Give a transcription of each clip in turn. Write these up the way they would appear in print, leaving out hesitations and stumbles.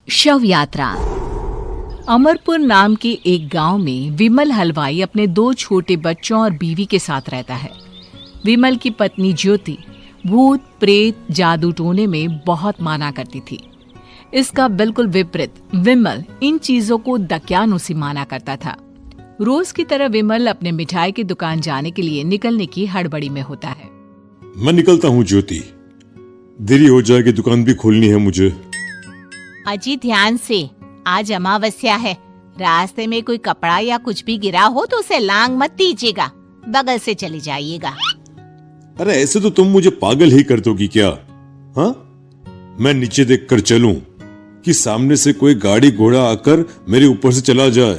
शव यात्रा। अमरपुर नाम के एक गांव में विमल हलवाई अपने 2 छोटे बच्चों और बीवी के साथ रहता है। विमल की पत्नी ज्योति भूत प्रेत जादू टोने में बहुत माना करती थी। इसका बिल्कुल विपरीत विमल इन चीजों को दक्यानुसी माना करता था। रोज की तरह विमल अपने मिठाई की दुकान जाने के लिए निकलने की हड़बड़ी में होता है। मैं निकलता हूँ ज्योति, देरी हो जाएगी, दुकान भी खोलनी है मुझे। अजी ध्यान से, आज अमावस्या है। रास्ते में कोई कपड़ा या कुछ भी गिरा हो तो उसे लांग मत दीजिएगा, बगल से चली जाइएगा। अरे ऐसे तो तुम मुझे पागल ही कर दोगी क्या? हाँ, मैं नीचे देखकर चलूं कि सामने से कोई गाड़ी घोड़ा आकर मेरे ऊपर से चला जाए?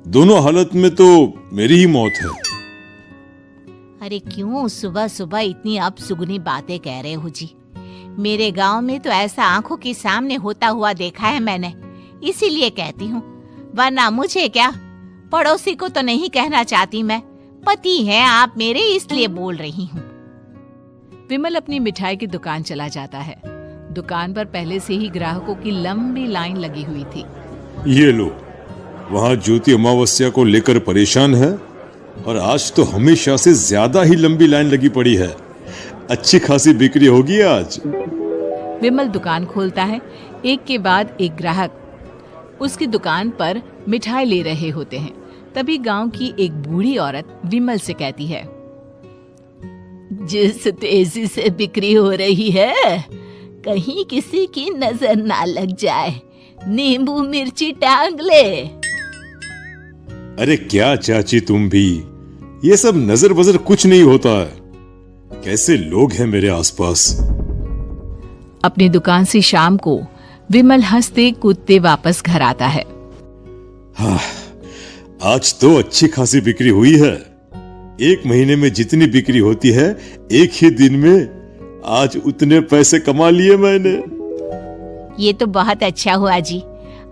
दोनों हालत में तो मेरी ही मौत है। अरे क्यों सुबह सुबह इतनी अपसुगनी बातें कह रहे हो जी? मेरे गांव में तो ऐसा आंखों के सामने होता हुआ देखा है मैंने, इसीलिए कहती हूँ, वरना मुझे क्या, पड़ोसी को तो नहीं कहना चाहती मैं। पति हैं आप मेरे, इसलिए बोल रही हूँ। विमल अपनी मिठाई की दुकान चला जाता है। दुकान पर पहले से ही ग्राहकों की लंबी लाइन लगी हुई थी। ये लो, वहाँ ज्योति अमावस्या को लेकर परेशान है और आज तो हमेशा से ज्यादा ही लंबी लाइन लगी पड़ी है। अच्छी खासी बिक्री होगी आज। विमल दुकान खोलता है। एक के बाद एक ग्राहक उसकी दुकान पर मिठाई ले रहे होते हैं। तभी गांव की एक बूढ़ी औरत विमल से कहती है, जिस तेजी से बिक्री हो रही है, कहीं किसी की नजर ना लग जाए, नींबू मिर्ची टांग ले। अरे क्या चाची तुम भी, ये सब नजर बजर कुछ नहीं होता है। कैसे लोग हैं मेरे आसपास। अपनी दुकान से शाम को विमल हंसते कूदते वापस घर आता है। हाँ, आज तो अच्छी खासी बिक्री हुई है। एक महीने में जितनी बिक्री होती है, एक ही दिन में आज उतने पैसे कमा लिए मैंने। ये तो बहुत अच्छा हुआ जी,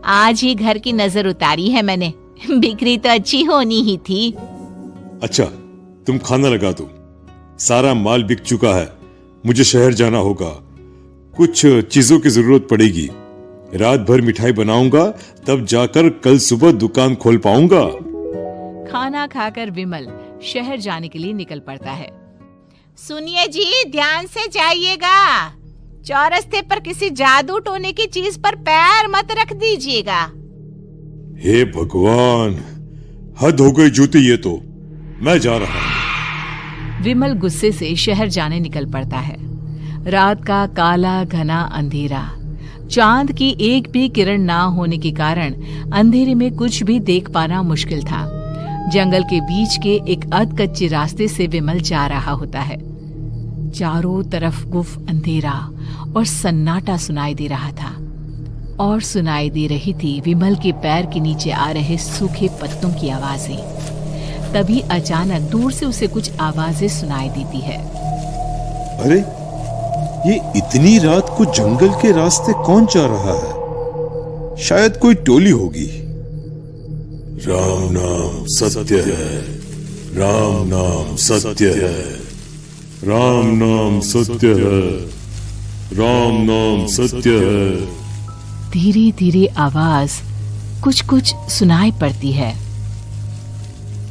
आज ही घर की नजर उतारी है मैंने। बिक्री तो अच्छी होनी ही थी। अच्छा, तुम खाना लगा दो, सारा माल बिक चुका है। मुझे शहर जाना होगा, कुछ चीजों की जरूरत पड़ेगी। रात भर मिठाई बनाऊंगा, तब जाकर कल सुबह दुकान खोल पाऊंगा। खाना खाकर विमल शहर जाने के लिए निकल पड़ता है। सुनिए जी, ध्यान से जाइएगा। चौरस्ते पर किसी जादू टोने की चीज पर पैर मत रख दीजिएगा। हे भगवान, हद हो गई ज्योति, ये तो मैं जा रहा हूं। विमल गुस्से से शहर जाने निकल पड़ता है। रात का काला घना अंधेरा, चांद की एक भी किरण ना होने के कारण अंधेरे में कुछ भी देख पाना मुश्किल था। जंगल के बीच के एक अधकच्चे रास्ते से विमल जा रहा होता है। चारों तरफ गुफ अंधेरा और सन्नाटा सुनाई दे रहा था, और सुनाई दे रही थी विमल के पैर के नीचे आ रहे सूखे पत्तों की आवाजें। तभी अचानक दूर से उसे कुछ आवाजें सुनाई देती है। अरे, ये इतनी रात को जंगल के रास्ते कौन जा रहा है? शायद कोई टोली होगी। राम नाम सत्य है, राम नाम सत्य है, राम नाम सत्य है, राम नाम सत्य है। धीरे धीरे आवाज कुछ कुछ सुनाई पड़ती है।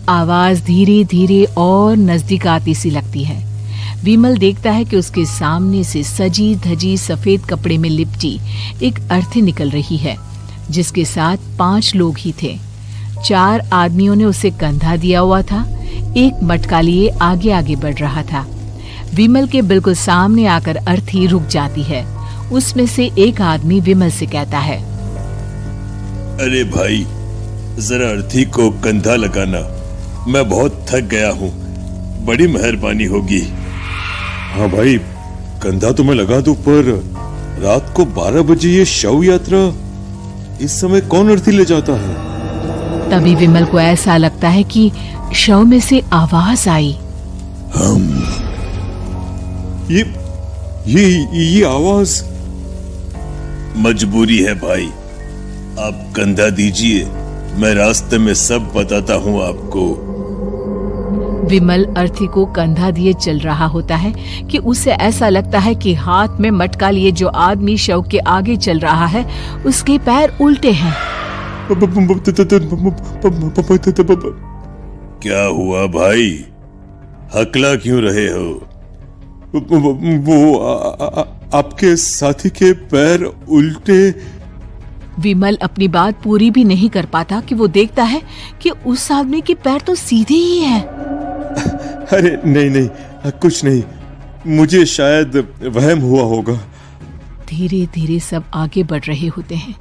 आवाज धीरे धीरे और नजदीक आती सी लगती है। विमल देखता है कि उसके सामने से सजी धजी सफेद कपड़े में लिपटी एक अर्थी निकल रही है, जिसके साथ 5 लोग ही थे। 4 आदमियों ने उसे कंधा दिया हुआ था। एक मटका लिए आगे आगे बढ़ रहा था। विमल के बिल्कुल सामने आकर अर्थी रुक जाती है। उसमें से एक आदमी विमल से कहता है, अरे भाई, जरा अर्थी को कंधा लगाना, मैं बहुत थक गया हूँ, बड़ी मेहरबानी होगी। हाँ भाई, कंधा तो मैं लगा दूं, पर रात को 12 बजे ये शव यात्रा, इस समय कौन अर्थी ले जाता है? तभी विमल को ऐसा लगता है कि शव में से आवाज आई, ये आवाज। मजबूरी है भाई, आप कंधा दीजिए, मैं रास्ते में सब बताता हूँ आपको। विमल अर्थी को कंधा दिए चल रहा होता है कि उसे ऐसा लगता है कि हाथ में मटका लिए जो आदमी शव के आगे चल रहा है उसके पैर उल्टे हैं। क्या हुआ भाई, हकला क्यों रहे हो? वो आपके साथी के पैर उल्टे। विमल अपनी बात पूरी भी नहीं कर पाता कि वो देखता है कि उस आदमी के पैर तो सीधे ही हैं। अरे नहीं, कुछ नहीं, मुझे शायद वहम हुआ होगा। धीरे धीरे सब आगे बढ़ रहे होते हैं।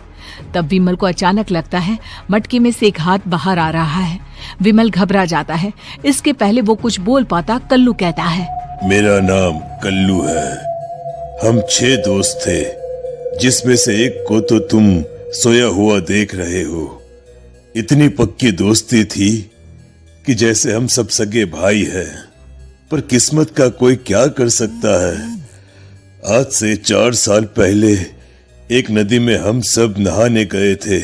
तब विमल को अचानक लगता है मटके में से एक हाथ बाहर आ रहा है। विमल घबरा जाता है। इसके पहले वो कुछ बोल पाता, कल्लू कहता है, मेरा नाम कल्लू है। हम 6 दोस्त थे, जिसमें से एक को तो तुम सोया हुआ देख रहे हो। इतनी पक्की दोस्ती थी कि जैसे हम सब सगे भाई हैं। पर किस्मत का कोई क्या कर सकता है। आज से 4 साल पहले एक नदी में हम सब नहाने गए थे,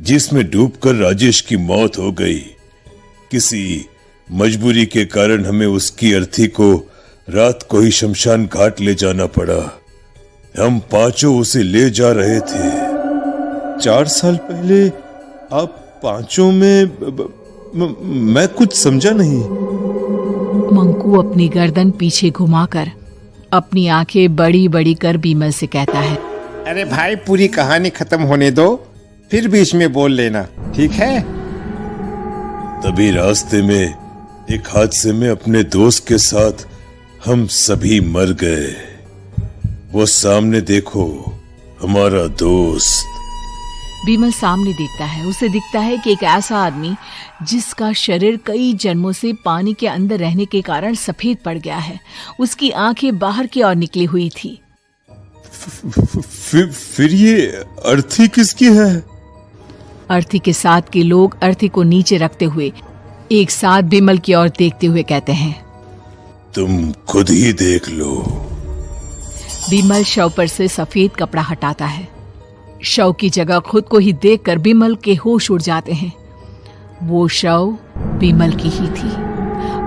जिसमें डूबकर राजेश की मौत हो गई। किसी मजबूरी के कारण हमें उसकी अर्थी को रात को ही शमशान घाट ले जाना पड़ा। हम 5 उसे ले जा रहे थे। 4 साल पहले आप 5 में मैं कुछ समझा नहीं। मंकू अपनी गर्दन पीछे घुमाकर अपनी आंखें बड़ी बड़ी कर विमल से कहता है, अरे भाई, पूरी कहानी खत्म होने दो, फिर बीच में बोल लेना, ठीक है? तभी रास्ते में एक हादसे में अपने दोस्त के साथ हम सभी मर गए। वो सामने देखो, हमारा दोस्त। विमल सामने देखता है। उसे दिखता है कि एक ऐसा आदमी जिसका शरीर कई जन्मों से पानी के अंदर रहने के कारण सफेद पड़ गया है। उसकी आंखें बाहर की ओर निकली हुई थी। फिर ये अर्थी किसकी है? अर्थी के साथ के लोग अर्थी को नीचे रखते हुए एक साथ विमल की ओर देखते हुए कहते हैं, तुम खुद ही देख लो। विमल शव पर से सफेद कपड़ा हटाता है। शव की जगह खुद को ही देखकर विमल के होश उड़ जाते हैं। वो शव विमल की ही थी।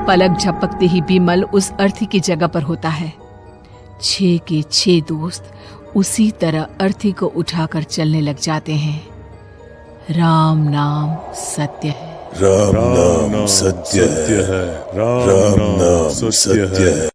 पलक झपकते ही विमल उस अर्थी की जगह पर होता है। 6 के 6 दोस्त उसी तरह अर्थी को उठाकर चलने लग जाते हैं। राम नाम सत्य है। राम नाम सत्य है। राम नाम सत्य है।